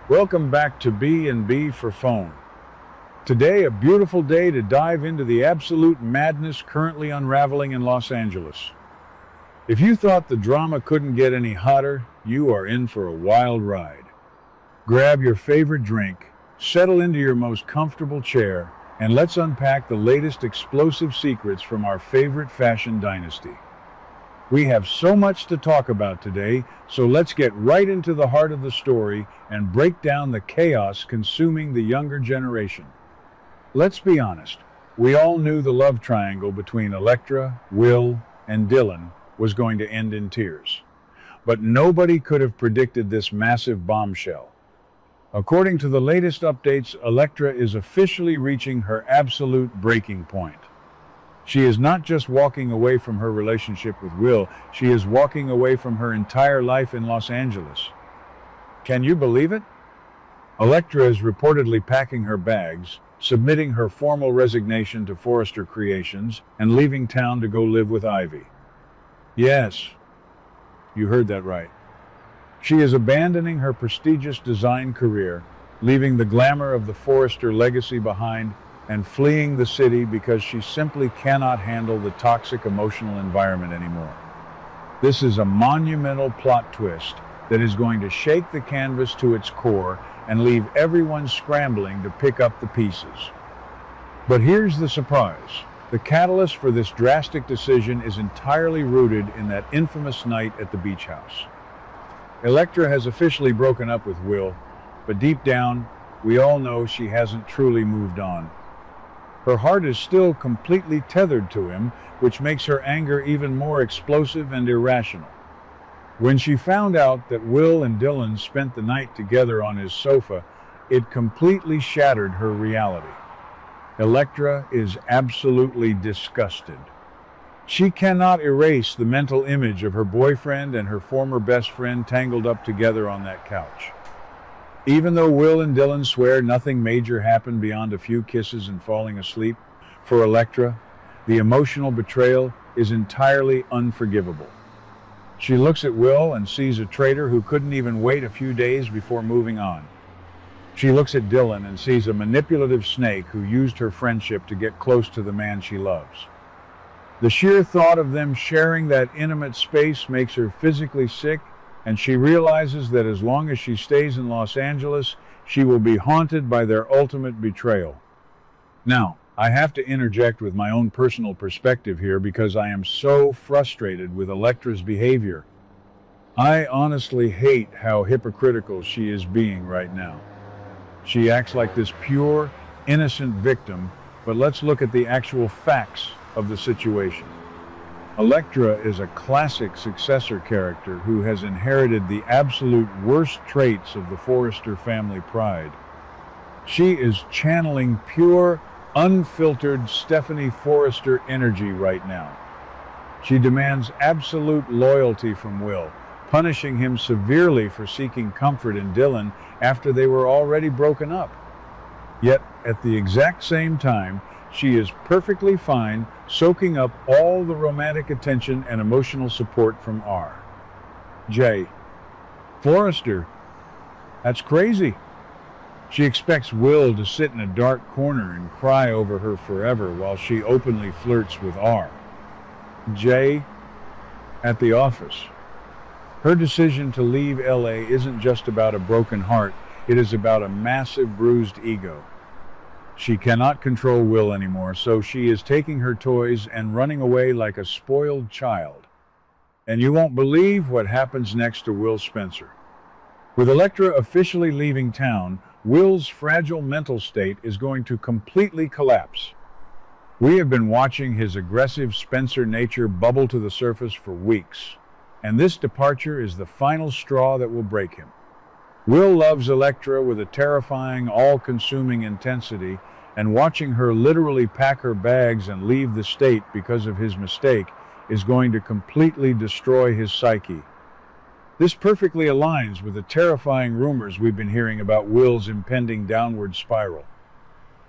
Welcome back to B&B for Phone. Today, a beautiful day to dive into the absolute madness currently unraveling in Los Angeles. If you thought the drama couldn't get any hotter, you are in for a wild ride. Grab your favorite drink, settle into your most comfortable chair, and let's unpack the latest explosive secrets from our favorite fashion dynasty. We have so much to talk about today, so let's get right into the heart of the story and break down the chaos consuming the younger generation. Let's be honest, we all knew the love triangle between Electra, Will, and Dylan was going to end in tears. But nobody could have predicted this massive bombshell. According to the latest updates, Electra is officially reaching her absolute breaking point. She is not just walking away from her relationship with Will, she is walking away from her entire life in Los Angeles. Can you believe it? Electra is reportedly packing her bags, submitting her formal resignation to Forrester Creations, and leaving town to go live with Ivy. Yes, you heard that right. She is abandoning her prestigious design career, leaving the glamour of the Forrester legacy behind, and fleeing the city because she simply cannot handle the toxic emotional environment anymore. This is a monumental plot twist that is going to shake the canvas to its core and leave everyone scrambling to pick up the pieces. But here's the surprise. The catalyst for this drastic decision is entirely rooted in that infamous night at the beach house. Electra has officially broken up with Will, but deep down, we all know she hasn't truly moved on. Her heart is still completely tethered to him, which makes her anger even more explosive and irrational. When she found out that Will and Dylan spent the night together on his sofa, it completely shattered her reality. Electra is absolutely disgusted. She cannot erase the mental image of her boyfriend and her former best friend tangled up together on that couch. Even though Will and Dylan swear nothing major happened beyond a few kisses and falling asleep, for Electra, the emotional betrayal is entirely unforgivable. She looks at Will and sees a traitor who couldn't even wait a few days before moving on. She looks at Dylan and sees a manipulative snake who used her friendship to get close to the man she loves. The sheer thought of them sharing that intimate space makes her physically sick, and she realizes that as long as she stays in Los Angeles, she will be haunted by their ultimate betrayal. Now, I have to interject with my own personal perspective here because I am so frustrated with Electra's behavior. I honestly hate how hypocritical she is being right now. She acts like this pure, innocent victim, but let's look at the actual facts of the situation. Electra is a classic successor character who has inherited the absolute worst traits of the Forrester family pride. She is channeling pure, unfiltered Stephanie Forrester energy right now. She demands absolute loyalty from Will, punishing him severely for seeking comfort in Dylan after they were already broken up. Yet, at the exact same time, she is perfectly fine soaking up all the romantic attention and emotional support from J. Forrester. That's crazy. She expects Will to sit in a dark corner and cry over her forever while she openly flirts with J. at the office. Her decision to leave LA isn't just about a broken heart, it is about a massive bruised ego. She cannot control Will anymore, so she is taking her toys and running away like a spoiled child. And you won't believe what happens next to Will Spencer. With Electra officially leaving town, Will's fragile mental state is going to completely collapse. We have been watching his aggressive Spencer nature bubble to the surface for weeks, and this departure is the final straw that will break him. Will loves Electra with a terrifying, all-consuming intensity, and watching her literally pack her bags and leave the state because of his mistake is going to completely destroy his psyche. This perfectly aligns with the terrifying rumors we've been hearing about Will's impending downward spiral.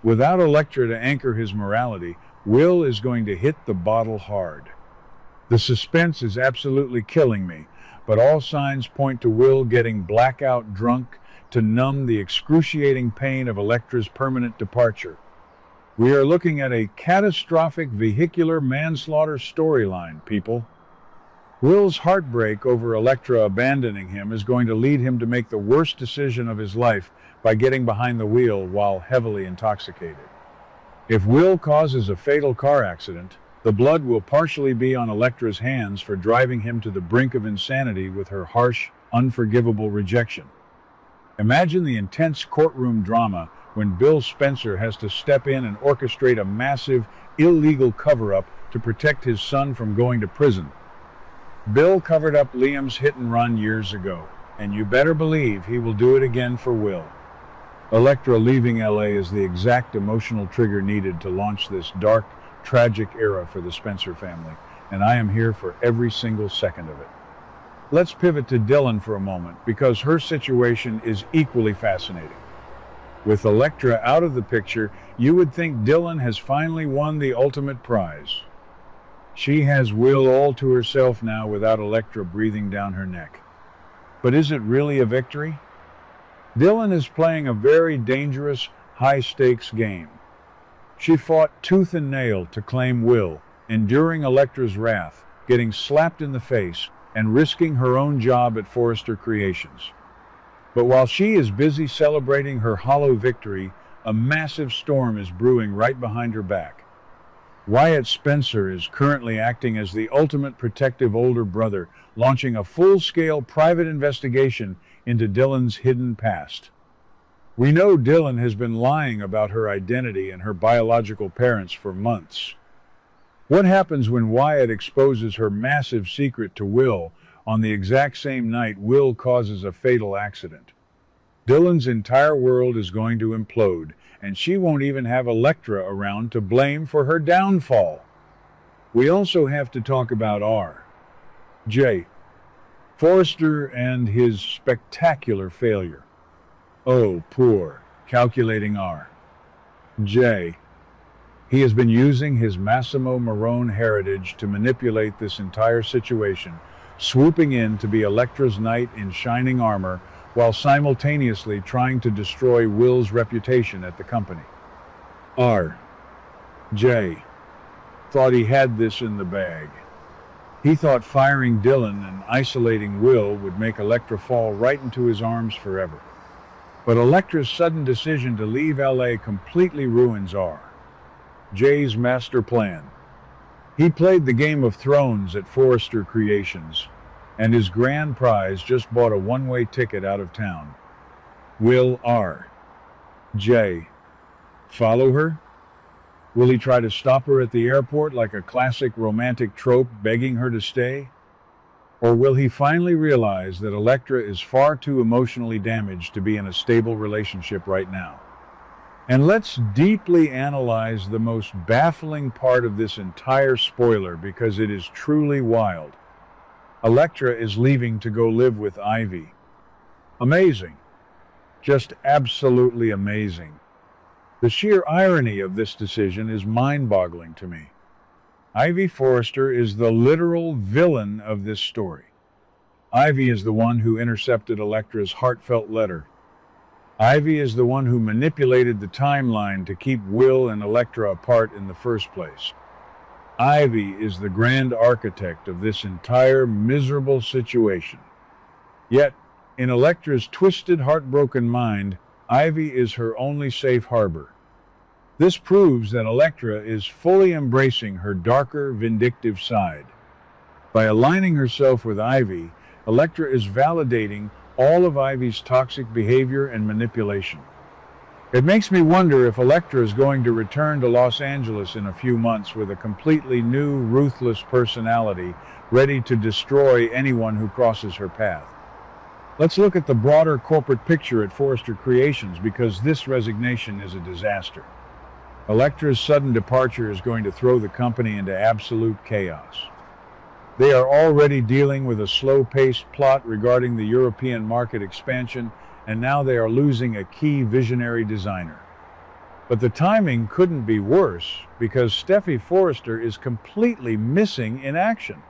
Without Electra to anchor his morality, Will is going to hit the bottle hard. The suspense is absolutely killing me, but all signs point to Will getting blackout drunk, to numb the excruciating pain of Electra's permanent departure. We are looking at a catastrophic vehicular manslaughter storyline, people. Will's heartbreak over Electra abandoning him is going to lead him to make the worst decision of his life by getting behind the wheel while heavily intoxicated. If Will causes a fatal car accident, the blood will partially be on Electra's hands for driving him to the brink of insanity with her harsh, unforgivable rejection. Imagine the intense courtroom drama when Bill Spencer has to step in and orchestrate a massive, illegal cover-up to protect his son from going to prison. Bill covered up Liam's hit and run years ago, and you better believe he will do it again for Will. Electra leaving LA is the exact emotional trigger needed to launch this dark, tragic era for the Spencer family, and I am here for every single second of it. Let's pivot to Dylan for a moment, because her situation is equally fascinating. With Electra out of the picture, you would think Dylan has finally won the ultimate prize. She has Will all to herself now without Electra breathing down her neck. But is it really a victory? Dylan is playing a very dangerous, high-stakes game. She fought tooth and nail to claim Will, enduring Electra's wrath, getting slapped in the face, and risking her own job at Forrester Creations. But while she is busy celebrating her hollow victory, a massive storm is brewing right behind her back. Wyatt Spencer is currently acting as the ultimate protective older brother, launching a full-scale private investigation into Dylan's hidden past. We know Dylan has been lying about her identity and her biological parents for months. What happens when Wyatt exposes her massive secret to Will on the exact same night Will causes a fatal accident? Dylan's entire world is going to implode, and she won't even have Electra around to blame for her downfall. We also have to talk about R.J. Forrester and his spectacular failure. Oh, poor, calculating R.J. He has been using his Massimo Marone heritage to manipulate this entire situation, swooping in to be Electra's knight in shining armor, while simultaneously trying to destroy Will's reputation at the company. R.J. thought he had this in the bag. He thought firing Dylan and isolating Will would make Electra fall right into his arms forever. But Electra's sudden decision to leave LA completely ruins R.J.'s master plan. He played the Game of Thrones at Forrester Creations, and his grand prize just bought a one-way ticket out of town. Will R.J. follow her? Will he try to stop her at the airport like a classic romantic trope, begging her to stay? Or will he finally realize that Electra is far too emotionally damaged to be in a stable relationship right now? And let's deeply analyze the most baffling part of this entire spoiler, because it is truly wild. Electra is leaving to go live with Ivy. Amazing. Just absolutely amazing. The sheer irony of this decision is mind-boggling to me. Ivy Forrester is the literal villain of this story. Ivy is the one who intercepted Electra's heartfelt letter. Ivy is the one who manipulated the timeline to keep Will and Electra apart in the first place. Ivy is the grand architect of this entire miserable situation. Yet, in Electra's twisted, heartbroken mind, Ivy is her only safe harbor. This proves that Electra is fully embracing her darker, vindictive side. By aligning herself with Ivy, Electra is validating all of Ivy's toxic behavior and manipulation. It makes me wonder if Electra is going to return to Los Angeles in a few months with a completely new, ruthless personality, ready to destroy anyone who crosses her path. Let's look at the broader corporate picture at Forrester Creations, because this resignation is a disaster. Electra's sudden departure is going to throw the company into absolute chaos. They are already dealing with a slow-paced plot regarding the European market expansion, and now they are losing a key visionary designer. But the timing couldn't be worse, because Steffi Forrester is completely missing in action.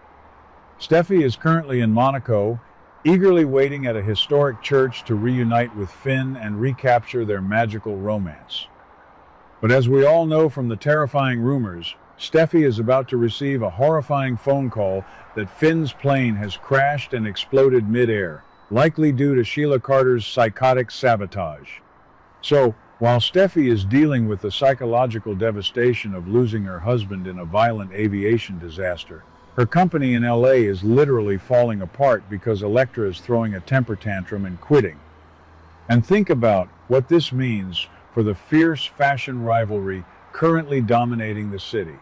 Steffi is currently in Monaco, eagerly waiting at a historic church to reunite with Finn and recapture their magical romance. But as we all know from the terrifying rumors, Steffi is about to receive a horrifying phone call that Finn's plane has crashed and exploded mid-air, likely due to Sheila Carter's psychotic sabotage. So, while Steffi is dealing with the psychological devastation of losing her husband in a violent aviation disaster, her company in LA is literally falling apart because Electra is throwing a temper tantrum and quitting. And think about what this means for the fierce fashion rivalry currently dominating the city.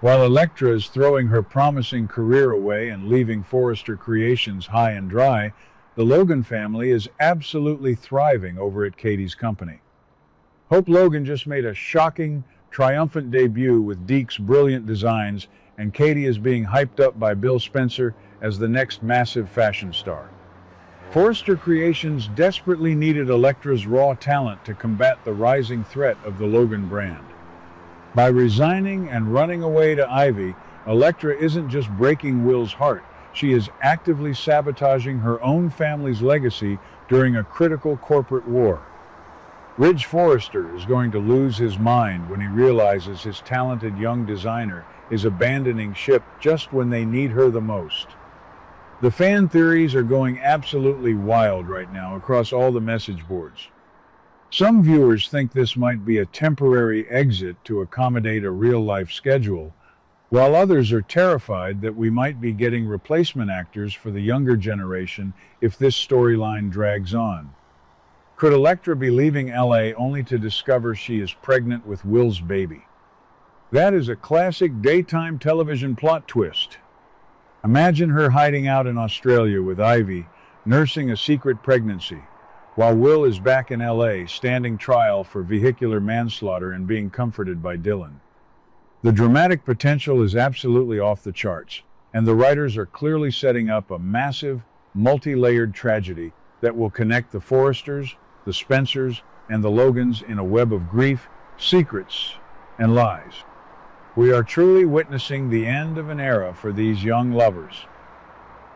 While Electra is throwing her promising career away and leaving Forrester Creations high and dry, the Logan family is absolutely thriving over at Katie's company. Hope Logan just made a shocking, triumphant debut with Deke's brilliant designs, and Katie is being hyped up by Bill Spencer as the next massive fashion star. Forrester Creations desperately needed Electra's raw talent to combat the rising threat of the Logan brand. By resigning and running away to Ivy, Electra isn't just breaking Will's heart, she is actively sabotaging her own family's legacy during a critical corporate war. Ridge Forrester is going to lose his mind when he realizes his talented young designer is abandoning ship just when they need her the most. The fan theories are going absolutely wild right now across all the message boards. Some viewers think this might be a temporary exit to accommodate a real-life schedule, while others are terrified that we might be getting replacement actors for the younger generation if this storyline drags on. Could Electra be leaving LA only to discover she is pregnant with Will's baby? That is a classic daytime television plot twist. Imagine her hiding out in Australia with Ivy, nursing a secret pregnancy, while Will is back in LA standing trial for vehicular manslaughter and being comforted by Dylan. The dramatic potential is absolutely off the charts, and the writers are clearly setting up a massive, multi-layered tragedy that will connect the Forresters, the Spencers, and the Logans in a web of grief, secrets, and lies. We are truly witnessing the end of an era for these young lovers.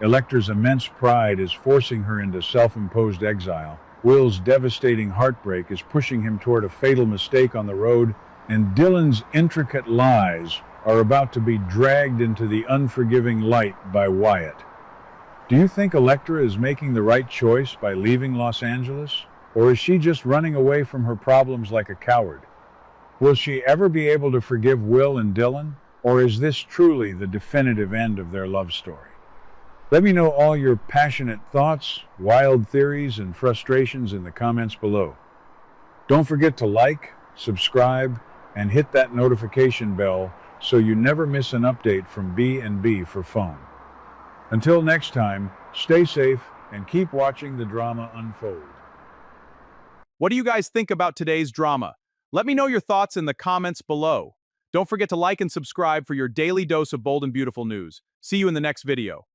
Electra's immense pride is forcing her into self-imposed exile. Will's devastating heartbreak is pushing him toward a fatal mistake on the road, and Dylan's intricate lies are about to be dragged into the unforgiving light by Wyatt. Do you think Electra is making the right choice by leaving Los Angeles? Or is she just running away from her problems like a coward? Will she ever be able to forgive Will and Dylan? Or is this truly the definitive end of their love story? Let me know all your passionate thoughts, wild theories, and frustrations in the comments below. Don't forget to like, subscribe, and hit that notification bell so you never miss an update from B&B for Phone. Until next time, stay safe and keep watching the drama unfold. What do you guys think about today's drama? Let me know your thoughts in the comments below. Don't forget to like and subscribe for your daily dose of bold and beautiful news. See you in the next video.